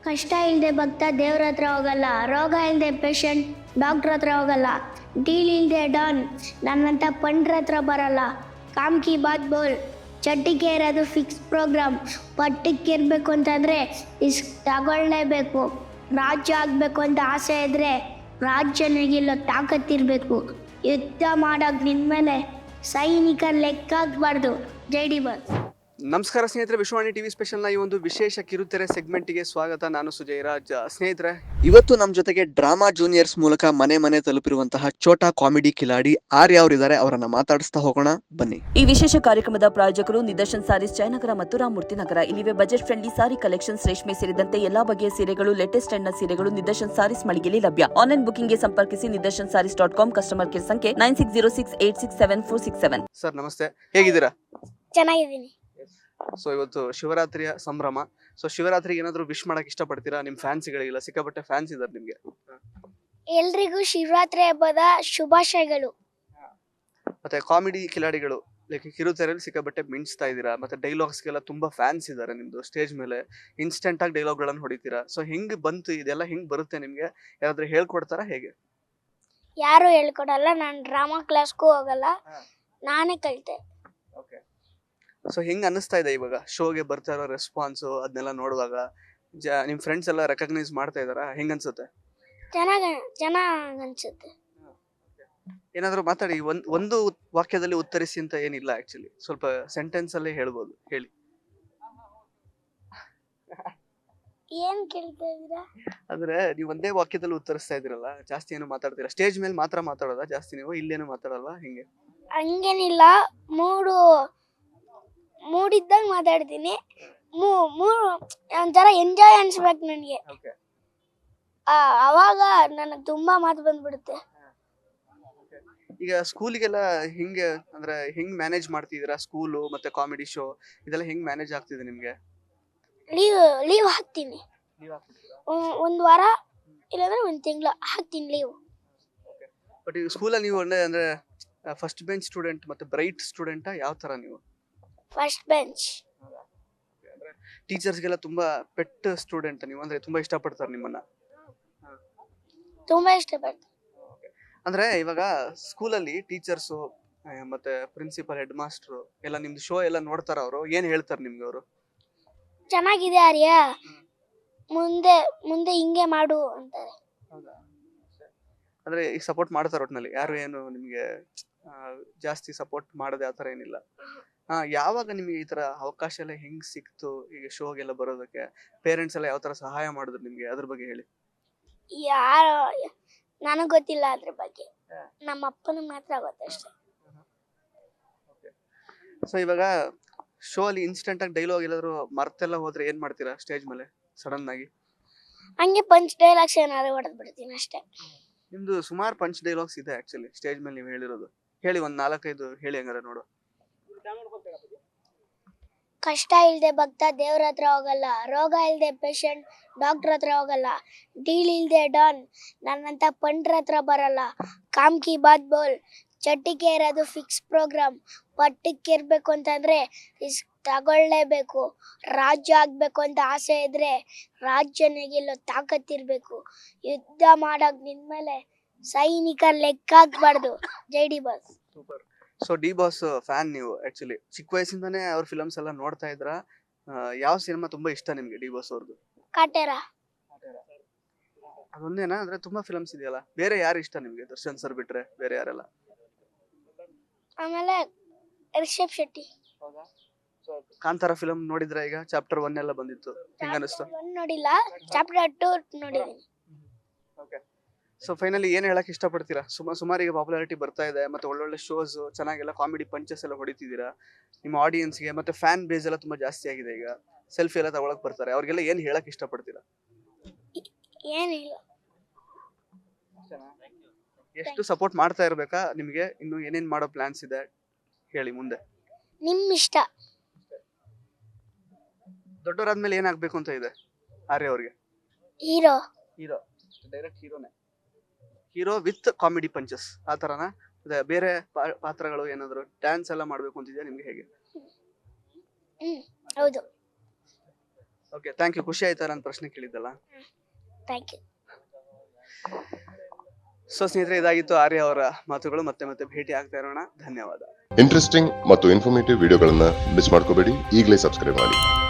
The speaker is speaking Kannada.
ಕಷ್ಟ ಇಲ್ಲದೆ ಭಕ್ತ ದೇವ್ರ ಹತ್ರ ಹೋಗಲ್ಲ, ರೋಗ ಇಲ್ಲದೆ ಪೇಷಂಟ್ ಡಾಕ್ಟ್ರ್ ಹತ್ರ ಹೋಗಲ್ಲ, ಡೀಲ್ ಇಲ್ಲದೆ ಡಾನ್ ನನ್ನಂಥ ಪಂಡ್ರ ಹತ್ರ ಬರಲ್ಲ. ಕಾಮ್ ಕಿ ಬಾತ್ ಬೋಲ್, ಚಟ್ಟಿಗೆ ಇರೋದು ಫಿಕ್ಸ್ ಪ್ರೋಗ್ರಾಮ್. ಪಟ್ಟಕ್ಕೆ ಇರಬೇಕು ಅಂತಂದರೆ ರಿಸ್ಕ್ ತಗೊಳ್ಳೇಬೇಕು. ರಾಜ್ಯ ಆಗಬೇಕು ಅಂತ ಆಸೆ ಇದ್ದರೆ ರಾಜ್ಯನಿಗಿಲ್ಲೋ ತಾಕತ್ತಿರಬೇಕು. ಯುದ್ಧ ಮಾಡೋಕೆ ನಿನ್ಮೇಲೆ ಸೈನಿಕ ಲೆಕ್ಕ ಹಾಕ್ಬಾರ್ದು. ಜೈ ಡಿ ಬಾಸ್. ನಮಸ್ಕಾರ ಸ್ನೇಹಿತರೆ, ವಿಶ್ವವಾಣಿ ಟಿವಿ ಸ್ಪೆಷಲ್ನ ಈ ಒಂದು ವಿಶೇಷ ಕಿರುತೆರೆ ಸೆಗ್ಮೆಂಟ್ಗೆ ಸ್ವಾಗತ. ನಾನು ಸುಜಯ್ ರಾಜ್. ಸ್ನೇಹಿತರೆ, ಇವತ್ತು ನಮ್ಮ ಜೊತೆಗೆ ಡ್ರಾಮಾ ಜೂನಿಯರ್ಸ್ ಮೂಲಕ ಮನೆ ಮನೆ ತಲುಪಿರುವಂತಹ ಛೋಟಾ ಕಾಮಿಡಿ ಕಿಲಾಡಿ ಆರ್ಯ ಅವರಿದ್ದಾರೆ. ಅವರನ್ನ ಮಾತಾಡಿಸ್ತಾ ಹೋಗೋಣ, ಬನ್ನಿ. ಈ ವಿಶೇಷ ಕಾರ್ಯಕ್ರಮದ ಪ್ರಾಯೋಜಕರು ನಿದರ್ಶನ್ ಸಾರೀಸ್, ಜಯನಗರ ಮತ್ತು ರಾಮಮೂರ್ತಿ ನಗರ. ಇಲ್ಲಿವೆ ಬಜೆಟ್ ಫ್ರೆಂಡ್ಲಿ ಸಾರಿ ಕಲೆಕ್ಷನ್ಸ್, ರೇಷ್ಮೆ ಸೇರಿದಂತೆ ಎಲ್ಲಾ ಬಗೆಯ ಸೀರೆಗಳು, ಲೇಟೆಸ್ಟ್ ಟ್ರೆಂಡ್ನ ಸೀರೆಗಳು ನಿದರ್ಶನ್ ಸಾರೀಸ್ ಮಳಿಗೆಯಲ್ಲಿ ಲಭ್ಯ. ಆನ್ಲೈನ್ ಬುಕಿಂಗ್ಗೆ ಸಂಪರ್ಕಿಸಿ ನಿದರ್ಶನ್ sarees.com. ಕಸ್ಟಮರ್ ಕೇರ್ ಸಂಖ್ಯೆ 9606867467. ಸರ್ ನಮಸ್ತೆ, ಹೇಗಿದ್ದೀರಾ? ಚೆನ್ನಾಗಿದ್ದೀನಿ. ಸೊ ಇವತ್ತು ಶಿವರಾತ್ರಿಯ ಸಂಭ್ರಮ. ಸೊ ಶಿವರಾತ್ರಿಗೆ ಏನಾದ್ರು ವಿಶ್ ಮಾಡಕ್ ಇಷ್ಟಪಡ್ತೀರಾ? ನಿಮ್ ಫ್ಯಾನ್ಸ್ಗಳಿಗೆಲ್ಲ ಸಿಕ್ಕಾಪಟ್ಟೆ ಫ್ಯಾನ್ಸ್ ಇದಾರೆ ನಿಮ್ಗೆ. ಎಲ್ರಿಗೂ ಶಿವರಾತ್ರಿ ಹಬ್ಬದ ಶುಭಾಶಯಗಳು. ಮತ್ತೆ ಕಾಮಿಡಿ ಕಿಲಾಡಿಗಳು ಲೈಕ್ ಕಿರುತೆರೆಯಲ್ಲಿ ಸಿಕ್ಕಾಪಟ್ಟೆ ಮಿಂಚ್ತಾ ಇದ್ದೀರಾ. ಮತ್ತೆ ಡೈಲಾಗ್ಸ್ಗೆಲ್ಲ ತುಂಬಾ ಫ್ಯಾನ್ಸ್ ಇದ್ದಾರೆ ನಿಮ್ದು. ಸ್ಟೇಜ್ ಮೇಲೆ ಇನ್ಸ್ಟೆಂಟ್ ಆಗಿ ಡೈಲಾಗ್ಗಳನ್ನು ಹೊಡಿತೀರಾ. ಸೊ ಹೆಂಗ್ ಬಂತು ಇದೆಲ್ಲ? ಹೆಂಗ್ ಬರುತ್ತೆ ನಿಮ್ಗೆ? ಯಾರಾದ್ರೂ ಹೇಳ್ಕೊಡ್ತಾರಾ ಹೇಗೆ? ಯಾರು ಹೇಳ್ಕೊಡಲ್ಲ, ನಾನು ಡ್ರಾಮಾ ಕ್ಲಾಸ್ಗೂ ಹೋಗಲ್ಲ, ನಾನೇ ಕಲಿತೆ. ಓಕೆ. ಸೊ ಹೆಂಗ್ ಅನ್ನಿಸ್ತಾ ಇದೆ ಇವಾಗ ಶೋಗೆ ಬರ್ತಾ ಇರೋ ರೆಸ್ಪಾನ್ಸು ಅದನ್ನೆಲ್ಲ ನೋಡುವಾಗ? ನಿಮ್ ಫ್ರೆಂಡ್ಸ್ ಎಲ್ಲ ರೆಕಗ್ನೈಸ್ ಮಾಡ್ತಾ ಇದಾರಾ? ಹೆಂಗ್ ಅನ್ಸುತ್ತೆ? ಚೆನ್ನಾಗಿ ಅನ್ಸುತ್ತೆ. ಏನಾದ್ರು ಮಾತಾಡಿ. ಒಂದು ವಾಕ್ಯದಲ್ಲಿ ಉತ್ತರಿಸಿ ಅಂತ ಏನಿಲ್ಲ, ಆಕ್ಚುಲಿ ಸ್ವಲ್ಪ ಸೆಂಟೆನ್ಸ್ ಅಲ್ಲೇ ಹೇಳ್ಬೋದು, ಹೇಳಿ. ಏನ್ ಕೇಳ್ತಾ ಇದೀರಾ? ಅಂದ್ರೆ ನೀವು ಒಂದೇ ವಾಕ್ಯದಲ್ಲಿ ಉತ್ತರಿಸ್ತಾ ಇದೀರಲ್ಲ, ಜಾಸ್ತಿ ಏನು ಮಾತಾಡ್ತೀರಾ? ಸ್ಟೇಜ್ ಮೇಲೆ ಮಾತ್ರ ಮಾತಾಡೋದಾ ಜಾಸ್ತಿ ನೀವು? ಇಲ್ಲೇನು ಮಾತಾಡಲ್ವಾ? ಹೆಂಗೆ? ಹಂಗೇನಿಲ್ಲ, ಮೂಡಿದ್ದಾಗ ಮಾತಾಡ್ತೀನಿ. ಒಂಥರ ಎಂಜಾಯ್ ಅನ್ಸ್ಬೇಕು ನನಗೆ. ಓಕೆ. ಅವಾಗ ನನಗೆ ತುಂಬಾ ಮಾತು ಬಂದ್ಬಿಡುತ್ತೆ. ಈಗ ಸ್ಕೂಲಿಗೆಲ್ಲ ಹಿಂಗೆ ಅಂದ್ರೆ ಹೆಂಗ್ ಮ್ಯಾನೇಜ್ ಮಾಡ್ತಿದ್ದೀರಾ? ಸ್ಕೂಲು ಮತ್ತೆ ಕಾಮಿಡಿ ಶೋ ಇದೆಲ್ಲ ಹೆಂಗ್ ಮ್ಯಾನೇಜ್ ಆಗ್ತಿದೆ ನಿಮ್ಗೆ? ಲೀವ್ ಹಾಕ್ತೀನಿ. ಒಂದ್ ವಾರ ಇಲ್ಲಾಂದ್ರೆ ಒಂದ್ ತಿಂಗಳು ಹಾಕ್ತೀನಿ ಲೀವ್. ಬಟ್ ಈಗ ಸ್ಕೂಲಲ್ಲಿ ನೀವು ಅಂದ್ರೆ ಫಸ್ಟ್ ಬೆಂಚ್ ಸ್ಟೂಡೆಂಟ್ ಮತ್ತೆ ಬ್ರೈಟ್ ಸ್ಟೂಡೆಂಟಾ? ಯಾವ ತರ ನೀವು? First bench. ಅಂದ್ರೆ ಟೀಚರ್ಸ್ಗೆಲ್ಲ ತುಂಬಾ ಪೆಟ್ ಸ್ಟೂಡೆಂಟ್ ನೀವು, ಅಂದ್ರೆ ತುಂಬಾ ಇಷ್ಟಪಡ್ತಾರೆ ನಿಮ್ಮನ್ನ? ತುಂಬಾ ಇಷ್ಟಪಡ್ತೀನಿ. ಅಂದ್ರೆ ಇವಾಗ ಸ್ಕೂಲಲ್ಲಿ ಟೀಚರ್ಸು ಮತ್ತೆ ಪ್ರಿನ್ಸಿಪಲ್, ಹೆಡ್ ಮಾಸ್ಟ್ರು ಎಲ್ಲ ನಿಮ್ದು ಶೋ ಎಲ್ಲ ನೋಡ್ತಾರ? ಅವರು ಏನ್ ಹೇಳ್ತಾರೆ ನಿಮ್ಗೆ? ಅವರು ಚೆನ್ನಾಗಿದೆ ಆರ್ಯ, ಮುಂದೆ ಹಿಂಗೆ ಮಾಡು ಅಂತಾರೆ. ಅಂದ್ರೆ ಈಗ ಸಪೋರ್ಟ್ ಮಾಡ್ತಾರ ಒಟ್ನಲ್ಲಿ? ಯಾರು ಏನು ನಿಮ್ಗೆ ಜಾಸ್ತಿ ಸಪೋರ್ಟ್ ಮಾಡೋದು ಆ ತರ ಏನಿಲ್ಲ? ಯಾವಾಗ ನಿಮ್ಗೆ ಈ ತರ ಅವಕಾಶ ಎಲ್ಲ ಹೆಂಗ್ ಸಿಕ್ತು ಈಗ ಶೋಗೆಲ್ಲ ಬರೋದಕ್ಕೆ? ಪೇರೆಂಟ್ಸ್ ಎಲ್ಲ ಯಾವ ತರ ಸಹಾಯ ಮಾಡಿದ್ರು ನಿಮ್ಗೆ? ಅದ್ರ ಬಗ್ಗೆ ಹೇಳಿ. ಯಾರು ನನಗ್ ಗೊತ್ತಿಲ್ಲ ಅದ್ರ ಬಗ್ಗೆ, ನಮ್ಮ ಅಪ್ಪನಿಗೆ ಮಾತ್ರ ಗೊತ್ತಷ್ಟೇ. ಸೊ ಇವಾಗ ಶೋ ಅಲ್ಲಿ ಇನ್ಸ್ಟೆಂಟ್ ಆಗಿ ಡೈಲಾಗ್ ಎಲ್ಲಾದ್ರು ಮರ್ತೆಲ್ಲ ಹೋದ್ರೆ ಏನ್ ಮಾಡ್ತೀರಾ ಸ್ಟೇಜ್ ಮೇಲೆ ಸಡನ್ ಆಗಿ? ಹಂಗೆ ಪಂಚ್ ಡೈಲಾಗ್ಸ್ ಏನಾದ್ರು ಹೊಡೆದ್ ಬಿಡ್ತೀನಿ ಅಷ್ಟೇ. ನಿಮ್ದು ಸುಮಾರು ಪಂಚ್ ಡೈಲಾಗ್ಸ್ ಇದೆ ಆಕ್ಚುಲಿ ಸ್ಟೇಜ್ ಮೇಲೆ ನೀವು ಹೇಳಿರೋದು. ಹೇಳಿ, ಒಂದ್ 4-5 ಹೇಳಿ ಹಂಗಾರೆ ನೋಡು. ಕಷ್ಟ ಇಲ್ಲದೆ ಭಕ್ತ ದೇವ್ರ ಹತ್ರ ಹೋಗಲ್ಲ, ರೋಗ ಇಲ್ಲದೆ ಪೇಷಂಟ್ ಡಾಕ್ಟ್ರ್ ಹತ್ರ ಹೋಗಲ್ಲ, ಡೀಲ್ ಇಲ್ಲದೆ ಡಾನ್ ನನ್ನಂಥ ಪಂಡ್ರ ಹತ್ರ ಬರಲ್ಲ. ಕಾಮ್ ಕಿ ಬಾತ್ ಬೋಲ್, ಚಟ್ಟಿಗೆ ಇರೋದು ಫಿಕ್ಸ್ ಪ್ರೋಗ್ರಾಮ್. ಪಟ್ಟಕ್ಕೆ ಇರಬೇಕು ಅಂತಂದರೆ ರಿಸ್ಕ್ ತಗೊಳ್ಳೇಬೇಕು. ರಾಜ್ಯ ಆಗಬೇಕು ಅಂತ ಆಸೆ ಇದ್ದರೆ ರಾಜ್ಯನಿಗಿಲ್ಲೋ ತಾಕತ್ತಿರಬೇಕು. ಯುದ್ಧ ಮಾಡೋಕೆ ನಿನ್ಮೇಲೆ ಸೈನಿಕ ಲೆಕ್ಕ ಹಾಕ್ಬಾರ್ದು. ಜೈ D boss. Super. So D boss fan ನೀವು ಆಕ್ಚುಲಿ? ಚಿಕ್ಕ ವಯಸ್ಸಿಂದಾನೇ ಅವ್ರ ಫಿಲಮ್ಸ್ ಎಲ್ಲ ನೋಡ್ತಾ ಇದ್ರ? ಯಾವ ಸಿನಿಮಾ ತುಂಬಾ ಇಷ್ಟ ನಿಮ್ಗೆ ಡಿ ಬಾಸ್ ಅವ್ರದ್ದು? ಕಾಟೇರ. ಅದೊಂದೇನಾ? ಅಂದ್ರೆ ತುಂಬಾ ಫಿಲಮ್ಸ್ ಇದೆಯಲ್ಲ. ಬೇರೆ ಯಾರು ಇಷ್ಟ ನಿಮ್ಗೆ? ದರ್ಶನ್ ಸರ್ ಬಿಟ್ರೆ ಬೇರೆ ಯಾರೆಲ್ಲ? ಆಮೇಲೆ ರಿಷಬ್ ಶೆಟ್ಟಿ. ಕಾಂತಾರ ಫಿಲಮ್ ನೋಡಿದ್ರ? ಈಗ ಚಾಪ್ಟರ್ 1 ಎಲ್ಲ ಬಂದಿತ್ತು, ಹೆಂಗ ಅನಿಸ್ತು? 1 ನೋಡಿಲ್ಲ, ಚಾಪ್ಟರ್ 2 ನೋಡಿದ್ದೀನಿ. ಓಕೆ. ಸೊ ಫೈನಲಿ ಏನ್ ಹೇಳಕ್ ಇಷ್ಟಪಡ್ತೀರಾ? ಸುಮಾರಿಗೆ ಪಾಪ್ಯುಲಾರಿಟಿ ಬರ್ತಾ ಇದೆ, ಮತ್ತೆ ಒಳ್ಳೊಳ್ಳೆ ಶೋಸ್ ಚೆನ್ನಾಗೆಲ್ಲ ಕಾಮಿಡಿ ಪಂಚಸ್ ಎಲ್ಲ ಹೊಡಿತಿದ್ದೀರಾ. ನಿಮ್ಮ ಆಡಿಯನ್ಸ್ಗೆ ಮತ್ತೆ ಫ್ಯಾನ್ ಬೇಸ್ ಎಲ್ಲ ತುಂಬಾ ಜಾಸ್ತಿ ಆಗಿದೆ. ಈಗ ಸೆಲ್ಫಿ ಎಲ್ಲ ತಗೊಳಕ್ ಬರ್ತಾರೆ, ಅವ್ರಿಗೆಲ್ಲ ಏನ್ ಹೇಳಕ್ ಇಷ್ಟಪಡ್ತೀರಾ? ಏನಿಲ್ಲ, ಎಷ್ಟು ಸಪೋರ್ಟ್ ಮಾಡ್ತಾ ಇರ್ಬೇಕಾ ನಿಮ್ಗೆ? ಇನ್ನು ಏನೇನ್ ಮಾಡೋ ಪ್ಲಾನ್ಸ್ ಇದೆ ಹೇಳಿ ಮುಂದೆ? ನಿಮ್ ಇಷ್ಟ. ದೊಡ್ಡವರಾದ್ಮೇಲೆ ಏನಾಗ್ಬೇಕು ಅಂತ ಇದೆ ಆರ್ಯ ಅವ್ರಿಗೆ? Hero. Direct hero with comedy punches ಆ ತರನಾ? ಬೇರೆ ಪಾತ್ರಗಳು ಏನಾದ್ರು ಡ್ಯಾನ್ಸ್ ಎಲ್ಲ ಮಾಡ್ಬೇಕು ಅಂತಿದ್ಯಾ ನಿಮ್ಗೆ? ಹೇಗೆ? ಹೌದು. Okay, thank you. ಖುಷಿ ಆಯ್ತಾ ನಾನು ಪ್ರಶ್ನೆ ಕೇಳಿದ್ದಲ್ಲ? Thank you. ಸೊ ಸ್ನೇಹಿತರೆ, ಇದಾಗಿತ್ತು ಆರ್ಯ ಅವರ ಮಾತುಗಳು. ಮತ್ತೆ ಭೇಟಿ ಆಗ್ತಾ ಇರೋಣ. ಧನ್ಯವಾದ. ಇಂಟ್ರೆಸ್ಟಿಂಗ್ ಮತ್ತು ಇನ್ಫಾರ್ಮೇಟಿವ್ ವಿಡಿಯೋಗಳನ್ನ ಮಿಸ್ ಮಾಡ್ಕೋಬೇಡಿ. ಈಗಲೇ ಸಬ್ಸ್ಕ್ರೈಬ್ ಮಾಡಿ.